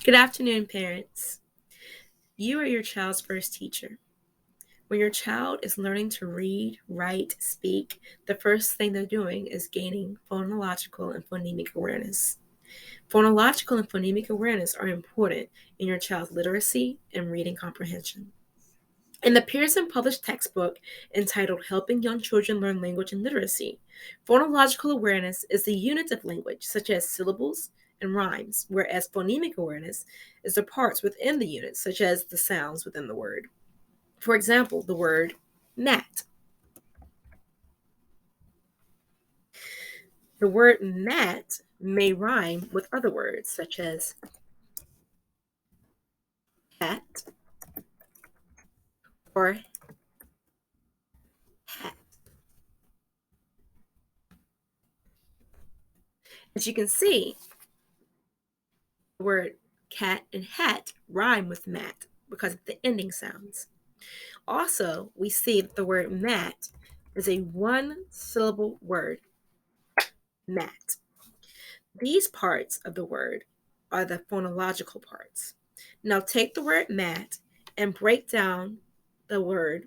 Good afternoon, parents. You are your child's first teacher. When your child is learning to read, write, speak, the first thing they're doing is gaining phonological and phonemic awareness. Phonological and phonemic awareness are important in your child's literacy and reading comprehension. In the Pearson published textbook entitled Helping Young Children Learn Language and Literacy, phonological awareness is the unit of language, such as syllables and rhymes, whereas phonemic awareness is the parts within the unit, such as the sounds within the word. For example, the word mat. The word mat may rhyme with other words, such as cat or hat. As you can see, the word cat and hat rhyme with mat because of the ending sounds. Also, we see that the word mat is a one-syllable word, mat. These parts of the word are the phonological parts. Now take the word mat and break down the word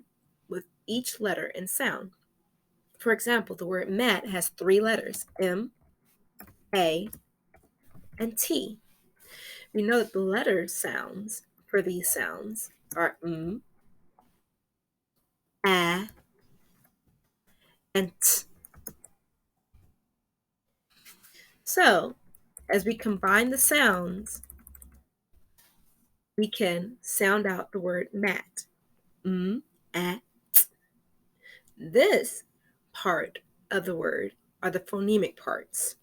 with each letter and sound. For example, the word mat has 3 letters, M, A, and T. We know that the letter sounds for these sounds are A, and T. So, as we combine the sounds, we can sound out the word mat. A, T. This part of the word are the phonemic parts.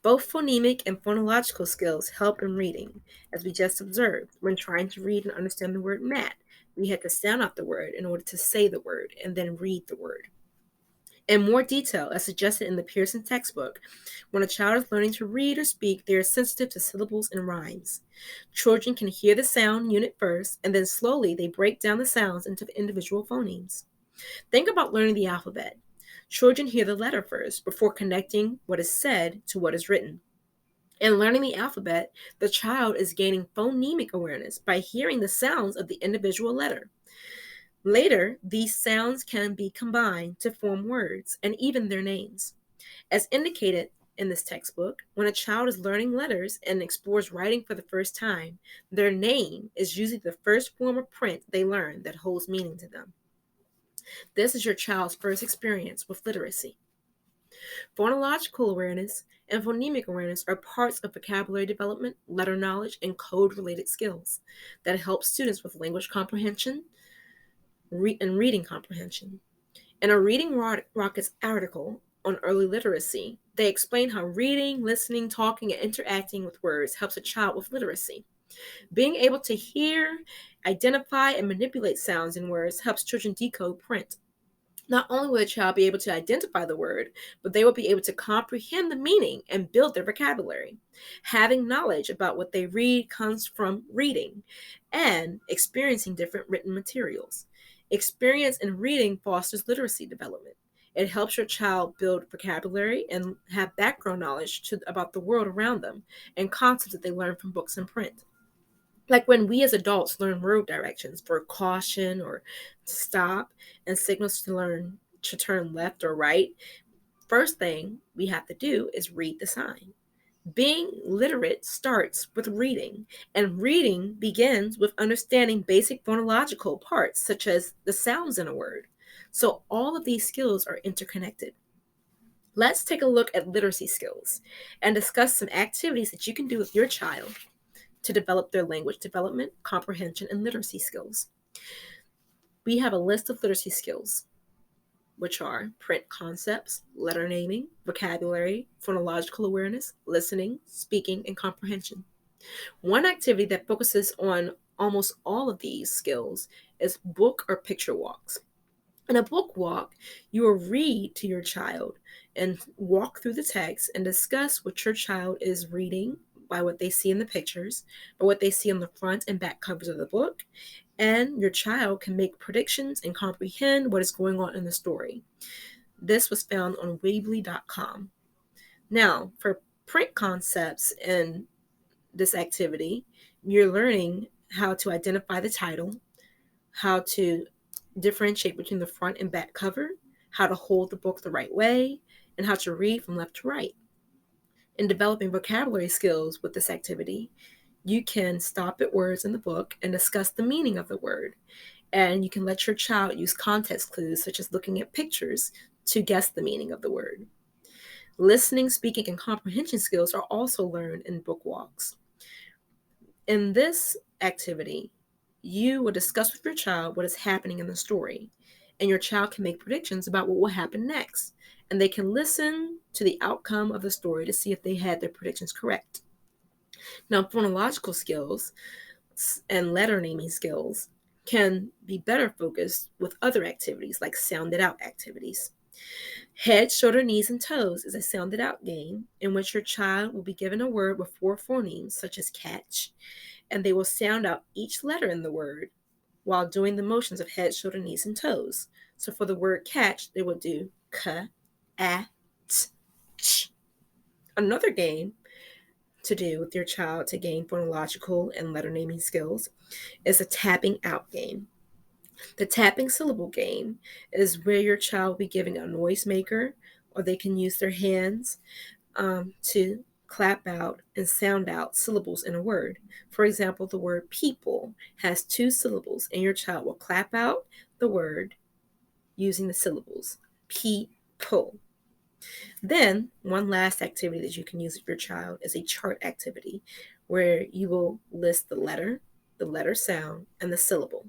Both phonemic and phonological skills help in reading, as we just observed. When trying to read and understand the word mat, we had to sound out the word in order to say the word and then read the word. In more detail, as suggested in the Pearson textbook, when a child is learning to read or speak, they are sensitive to syllables and rhymes. Children can hear the sound unit first, and then slowly they break down the sounds into individual phonemes. Think about learning the alphabet. Children hear the letter first before connecting what is said to what is written. In learning the alphabet, the child is gaining phonemic awareness by hearing the sounds of the individual letter. Later, these sounds can be combined to form words and even their names. As indicated in this textbook, when a child is learning letters and explores writing for the first time, their name is usually the first form of print they learn that holds meaning to them. This is your child's first experience with literacy. Phonological awareness and phonemic awareness are parts of vocabulary development, letter knowledge, and code-related skills that help students with language comprehension and reading comprehension. In a Reading Rockets article on early literacy, they explain how reading, listening, talking, and interacting with words helps a child with literacy. Being able to hear, identify, and manipulate sounds in words helps children decode print. Not only will a child be able to identify the word, but they will be able to comprehend the meaning and build their vocabulary. Having knowledge about what they read comes from reading and experiencing different written materials. Experience in reading fosters literacy development. It helps your child build vocabulary and have background knowledge about the world around them and concepts that they learn from books and print. Like when we as adults learn road directions for caution or stop and signals to learn to turn left or right, first thing we have to do is read the sign. Being literate starts with reading, and reading begins with understanding basic phonological parts, such as the sounds in a word. So all of these skills are interconnected. Let's take a look at literacy skills and discuss some activities that you can do with your child to develop their language development, comprehension, and literacy skills. We have a list of literacy skills, which are print concepts, letter naming, vocabulary, phonological awareness, listening, speaking, and comprehension. One activity that focuses on almost all of these skills is book or picture walks. In a book walk, you will read to your child and walk through the text and discuss what your child is reading by what they see in the pictures, or what they see on the front and back covers of the book, and your child can make predictions and comprehend what is going on in the story. This was found on Weebly.com. Now, for print concepts and this activity, you're learning how to identify the title, how to differentiate between the front and back cover, how to hold the book the right way, and how to read from left to right. In developing vocabulary skills with this activity, you can stop at words in the book and discuss the meaning of the word. And you can let your child use context clues, such as looking at pictures, to guess the meaning of the word. Listening, speaking, and comprehension skills are also learned in book walks. In this activity, you will discuss with your child what is happening in the story, and your child can make predictions about what will happen next, and they can listen to the outcome of the story to see if they had their predictions correct. Now, phonological skills and letter naming skills can be better focused with other activities like sounded out activities. Head, shoulder, knees, and toes is a sounded out game in which your child will be given a word with 4 phonemes, such as catch, and they will sound out each letter in the word while doing the motions of head, shoulder, knees, and toes. So for the word catch, they will do k, a, t, ch. Another game to do with your child to gain phonological and letter naming skills is a tapping out game. The tapping syllable game is where your child will be given a noise maker, or they can use their hands to clap out and sound out syllables in a word. For example, the word people has 2 syllables, and your child will clap out the word using the syllables people. Then, one last activity that you can use with your child is a chart activity where you will list the letter sound, and the syllable.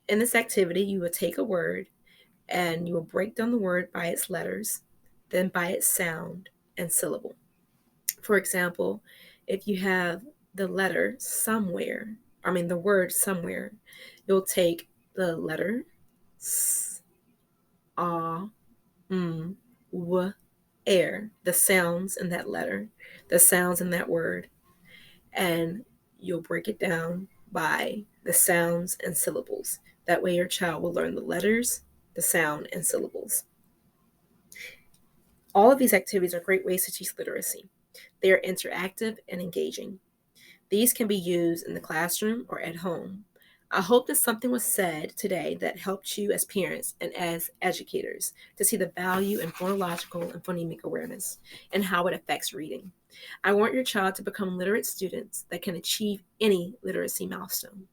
In this activity, you will take a word and you will break down the word by its letters, then by its sound and syllable. For example, if you have the word somewhere, you'll take the letter s, a, w, air, the sounds in that letter, the sounds in that word, and you'll break it down by the sounds and syllables. That way your child will learn the letters, the sound, and syllables. All of these activities are great ways to teach literacy. They are interactive and engaging. These can be used in the classroom or at home. I hope that something was said today that helped you as parents and as educators to see the value in phonological and phonemic awareness and how it affects reading. I want your child to become literate students that can achieve any literacy milestone.